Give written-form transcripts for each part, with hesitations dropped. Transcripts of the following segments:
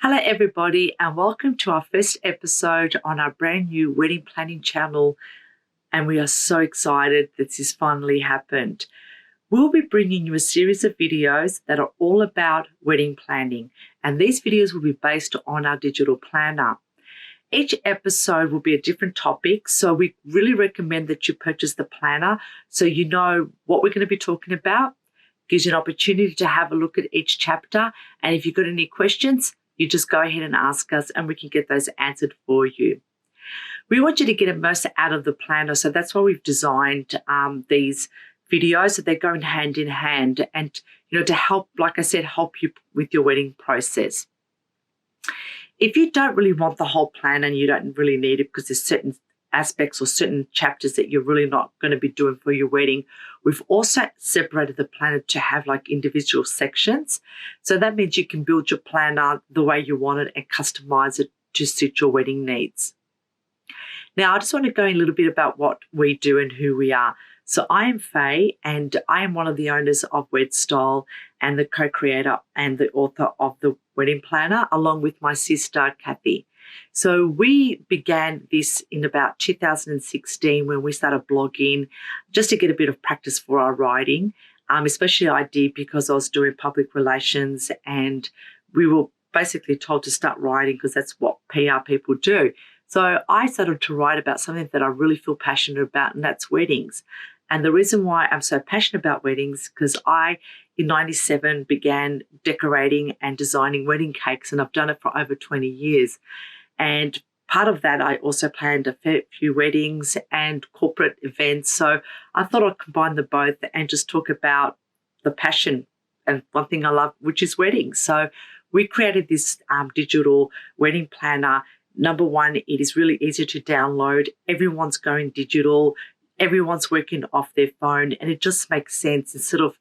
Hello, everybody, and welcome to our first episode on our brand new wedding planning channel. And we are so excited that this finally happened. We'll be bringing you a series of videos that are all about wedding planning, and these videos will be based on our digital planner. Each episode will be a different topic, so we really recommend that you purchase the planner so you know what we're going to be talking about. Gives you an opportunity to have a look at each chapter, and if you've got any questions, you just go ahead and ask us and we can get those answered for you. We want you to get the most out of the planner, so that's why we've designed these videos, so they're going hand in hand and, to help, like I said, help you with your wedding process. If you don't really want the whole plan and you don't really need it because there's certain aspects or certain chapters that you're really not going to be doing for your wedding, we've also separated the planner to have like individual sections. So that means you can build your planner the way you want it and customize it to suit your wedding needs. Now, I just want to go in a little bit about what we do and who we are. So I am Faye, and I am one of the owners of Wedztyle and the co-creator and the author of the wedding planner, along with my sister, Kathy. So we began this in about 2016 when we started blogging just to get a bit of practice for our writing, especially I did because I was doing public relations and we were basically told to start writing because that's what PR people do. So I started to write about something that I really feel passionate about, and that's weddings. And the reason why I'm so passionate about weddings, because I, in 97, began decorating and designing wedding cakes, and I've done it for over 20 years. And part of that, I also planned a fair few weddings and corporate events. So I thought I'd combine the both and just talk about the passion and one thing I love, which is weddings. So we created this digital wedding planner. Number one, it is really easy to download. Everyone's going digital. Everyone's working off their phone, and it just makes sense instead of,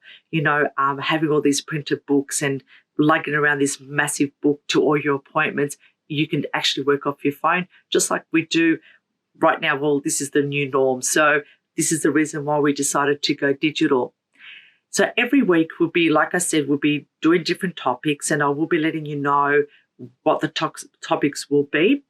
having all these printed books and lugging around this massive book to all your appointments. You can actually work off your phone just like we do right now. Well, this is the new norm. So this is the reason why we decided to go digital. So every week we'll be, like I said, we'll be doing different topics, and I will be letting you know what the topics will be.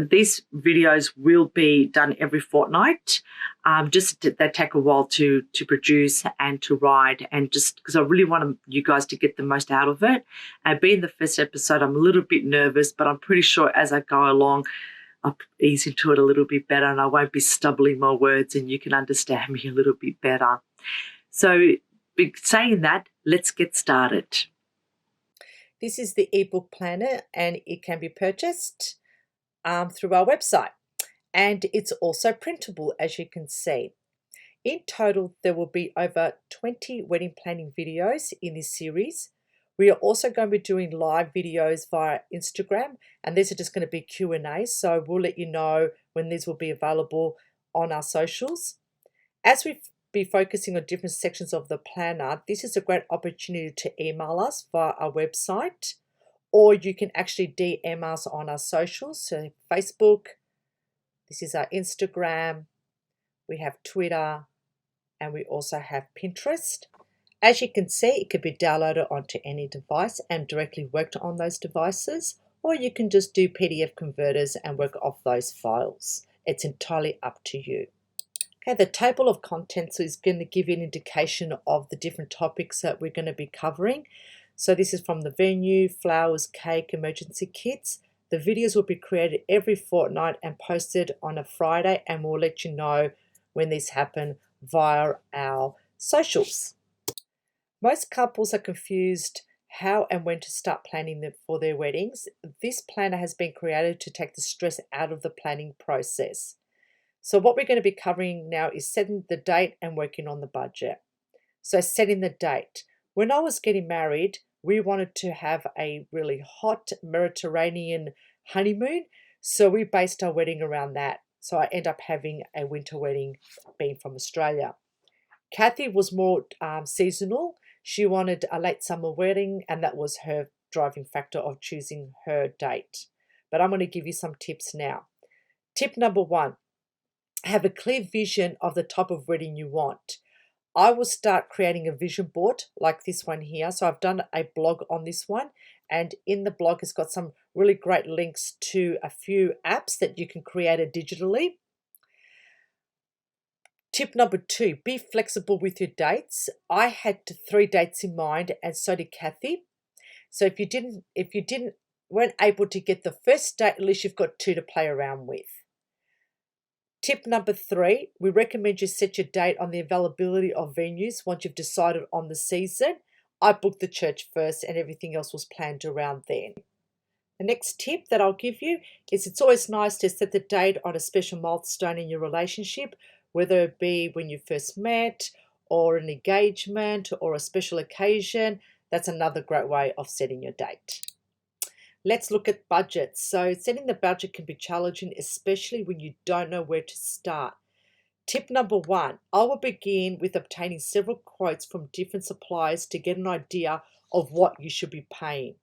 These videos will be done every fortnight. They take a while to produce and to write, and just because I really want you guys to get the most out of it. And being the first episode, I'm a little bit nervous, but I'm pretty sure as I go along, I'll ease into it a little bit better and I won't be stumbling my words and you can understand me a little bit better. So saying that, let's get started. This is the ebook planner, and it can be purchased through our website, and it's also printable, as you can see. In total, there will be over 20 wedding planning videos in this series. We are also going to be doing live videos via Instagram, and these are just going to be Q&A, so we'll let you know when these will be available on our socials. As we be focusing on different sections of the planner, this is a great opportunity to email us via our website, or you can actually DM us on our socials. So Facebook, this is our Instagram, we have Twitter, and we also have Pinterest. As you can see, it could be downloaded onto any device and directly worked on those devices, or you can just do PDF converters and work off those files. It's entirely up to you. Okay, the table of contents is going to give you an indication of the different topics that we're going to be covering. So this is from the venue, flowers, cake, emergency kits. The videos will be created every fortnight and posted on a Friday, and we'll let you know when these happen via our socials. Most couples are confused how and when to start planning for their weddings. This planner has been created to take the stress out of the planning process. So what we're going to be covering now is setting the date and working on the budget. So setting the date. When I was getting married, we wanted to have a really hot Mediterranean honeymoon. So we based our wedding around that. So I end up having a winter wedding being from Australia. Kathy was more seasonal. She wanted a late summer wedding, and that was her driving factor of choosing her date. But I'm going to give you some tips now. Tip number one, have a clear vision of the type of wedding you want. I will start creating a vision board like this one here. So I've done a blog on this one, and in the blog it's got some really great links to a few apps that you can create it digitally. Tip number 2, be flexible with your dates. I had 3 dates in mind, and so did Kathy. So if you weren't able to get the first date, at least you've got 2 to play around with. Tip number 3, we recommend you set your date on the availability of venues once you've decided on the season. I booked the church first and everything else was planned around then. The next tip that I'll give you is it's always nice to set the date on a special milestone in your relationship, whether it be when you first met or an engagement or a special occasion. That's another great way of setting your date. Let's look at budgets. So setting the budget can be challenging, especially when you don't know where to start. Tip number 1, I will begin with obtaining several quotes from different suppliers to get an idea of what you should be paying.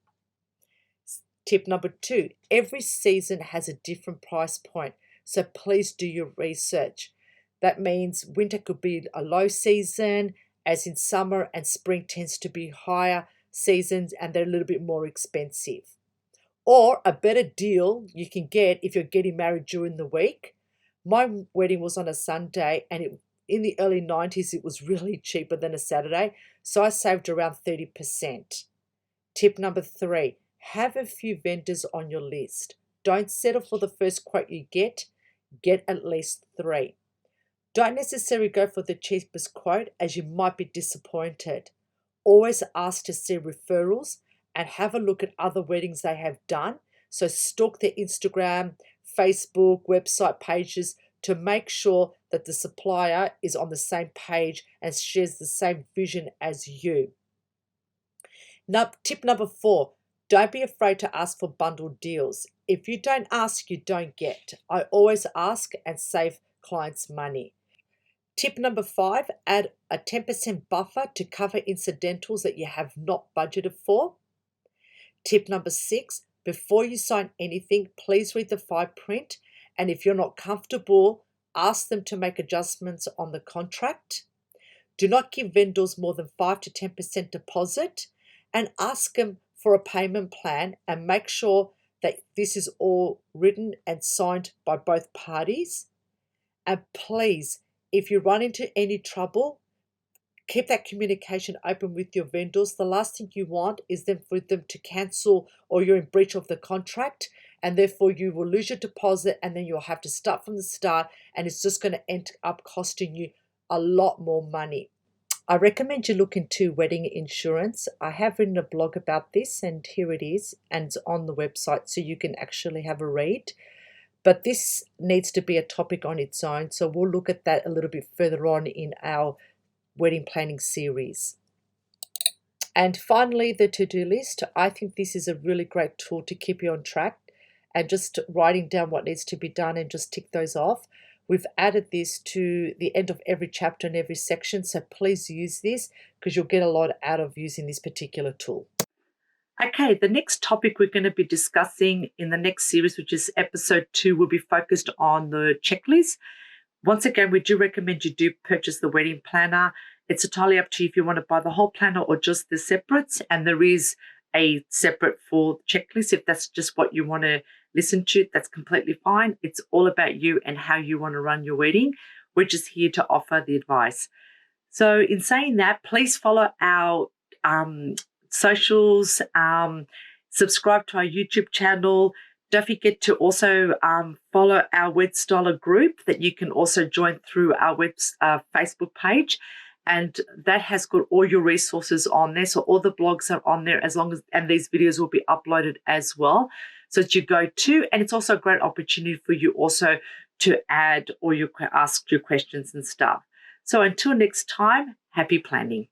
Tip number 2, every season has a different price point, so please do your research. That means winter could be a low season, as in summer, and spring tends to be higher seasons and they're a little bit more expensive. Or a better deal you can get if you're getting married during the week. My wedding was on a Sunday, and in the early 90s it was really cheaper than a Saturday, so I saved around 30%. Tip number 3, have a few vendors on your list. Don't settle for the first quote you get at least 3. Don't necessarily go for the cheapest quote, as you might be disappointed. Always ask to see referrals and have a look at other weddings they have done. So stalk their Instagram, Facebook, website pages to make sure that the supplier is on the same page and shares the same vision as you. Now, tip number 4, don't be afraid to ask for bundled deals. If you don't ask, you don't get. I always ask and save clients money. Tip number 5, add a 10% buffer to cover incidentals that you have not budgeted for. Tip number 6, before you sign anything, please read the fine print, and if you're not comfortable, ask them to make adjustments on the contract. Do not give vendors more than 5 to 10% deposit, and ask them for a payment plan, and make sure that this is all written and signed by both parties. And please, if you run into any trouble, keep that communication open with your vendors. The last thing you want is for them to cancel, or you're in breach of the contract, and therefore you will lose your deposit, and then you'll have to start from the start, and it's just going to end up costing you a lot more money. I recommend you look into wedding insurance. I have written a blog about this, and here it is, and it's on the website, so you can actually have a read. But this needs to be a topic on its own, so we'll look at that a little bit further on in our wedding planning series. And finally, the to-do list. I think this is a really great tool to keep you on track, and just writing down what needs to be done and just tick those off. We've added this to the end of every chapter and every section, so please use this because you'll get a lot out of using this particular tool. Okay, the next topic we're going to be discussing in the next series, which is episode 2, will be focused on the checklist. Once again, we do recommend you do purchase the wedding planner. It's entirely up to you if you want to buy the whole planner or just the separates. And there is a separate for checklist. If that's just what you want to listen to, that's completely fine. It's all about you and how you want to run your wedding. We're just here to offer the advice. So in saying that, please follow our socials, subscribe to our YouTube channel. Don't forget to also follow our Wedztyle group that you can also join through our Facebook page. And that has got all your resources on there. So all the blogs are on there and these videos will be uploaded as well. So that you go to, and it's also a great opportunity for you also to add or ask your questions and stuff. So until next time, happy planning.